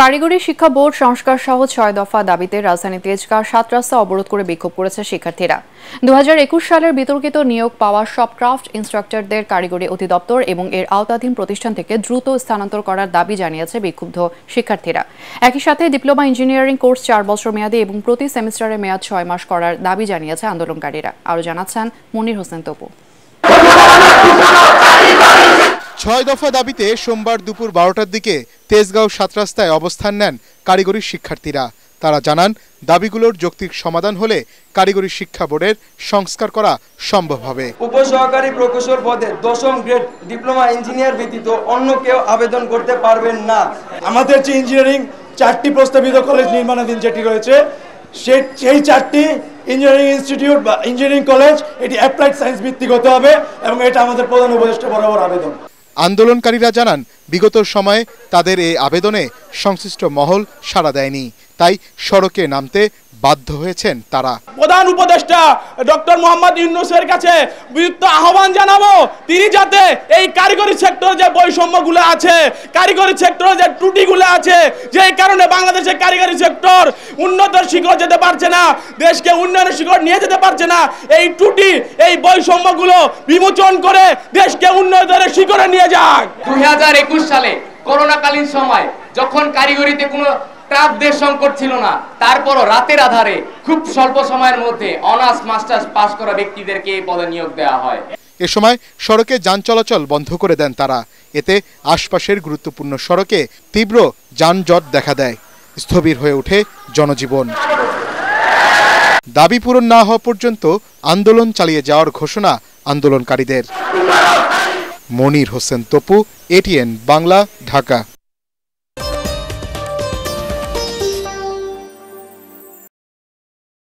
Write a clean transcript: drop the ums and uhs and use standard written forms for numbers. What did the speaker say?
কারিগরি শিক্ষা বোর্ড সংস্কার সহ ৬ দফা দাবিতে রাজধানী তেজগাঁও ৭ রাস্তা অবরোধ করে বিক্ষোভ করেছে শিক্ষার্থীরা। ২০২১ সালের বিতর্কিত নিয়োগ পাওয়া সব ক্রাফট ইন্সট্রাক্টরদের কারিগরি অধিদপ্তর এবং এর আওতাধীন প্রতিষ্ঠান থেকে দ্রুত স্থানান্তর করার দাবি জানিয়েছে বিক্ষুব্ধ শিক্ষার্থীরা। একই সাথে ডিপ্লোমা ইঞ্জিনিয়ারিং কোর্স ৪ বছর মেয়াদী এবং প্রতি সেমিস্টারের মেয়াদ ৬ মাস করার দাবি জানিয়েছে আন্দোলনকারীরা। আরও জানাচ্ছেন মনির হোসেন তপু। ৬ দফা দাবিতে সোমবার দুপুর ১২টার দিকে তেজগাঁও ৭ রাস্তায় অবস্থান নেন কারিগরি শিক্ষার্থীরা। তারা জানান, দাবিগুলোর যৌক্তিক সমাধান হলে কারিগরি শিক্ষা বোর্ডের সংস্কার করা সম্ভব হবে। উপসহকারী প্রকৌশল পদে ১০ম গ্রেড ডিপ্লোমা ইঞ্জিনিয়ার ব্যতীত অন্য কেউ আবেদন করতে পারবেন না। আমাদের যে ইঞ্জিনিয়ারিং 4টি প্রস্তাবিত কলেজ নির্মাণাধীন যেটি রয়েছে, সেই 4টি ইঞ্জিনিয়ারিং ইনস্টিটিউট বা ইঞ্জিনিয়ারিং কলেজ এটি অ্যাপ্লাইড সায়েন্স ভিত্তিক হতে হবে এবং এটা আমাদের প্রধান উপদেষ্টা বরাবর আবেদন। আন্দোলনকারীরা জানান, বিগত সময়ে তাদের এই আবেদনে সংশ্লিষ্ট মহল সাড়া দেয়নি, তাই সড়কে নামতে বাধ্য হয়েছেন তারা। প্রধান উপদেষ্টা ডক্টর মোহাম্মদ ইউনূসের কাছে বিরুদ্ধ আহ্বান জানাবো, তিনি যাতে এই কারিগরি সেক্টর যে বৈষম্যগুলো আছে, কারিগরি সেক্টর যে ত্রুটিগুলো আছে, যে কারণে বাংলাদেশের কারিগরি সেক্টর উন্নতর শিখর যেতে পারছে না, দেশকে উন্নয়নের শিখর নিয়ে যেতে পারছে না, এই ত্রুটি এই বৈষম্যগুলো বিমোচন করে দেশকে উন্নয়নের শিখরে নিয়ে যাক। 2021 সালে করোনাকালীন সময় যখন কারিগরিতে কোনো ক্রাফটদের সংকট ছিল না, তারপরও রাতের আধারে খুব স্বল্প সময়ের মধ্যে অনার্স মাস্টার্স পাস করা ব্যক্তিদেরকে এই পদে নিয়োগ দেওয়া হয়। এ সময় সড়কে যান চলাচল বন্ধ করে দেন তারা। এতে আশপাশের গুরুত্বপূর্ণ সড়কে তীব্র যানজট দেখা দেয়, স্থবির হয়ে ওঠে জনজীবন। দাবি পূরণ না হওয়া পর্যন্ত আন্দোলন চালিয়ে যাওয়ার ঘোষণা আন্দোলনকারীদের। মনির হোসেন তপু, এটিএন বাংলা, ঢাকা।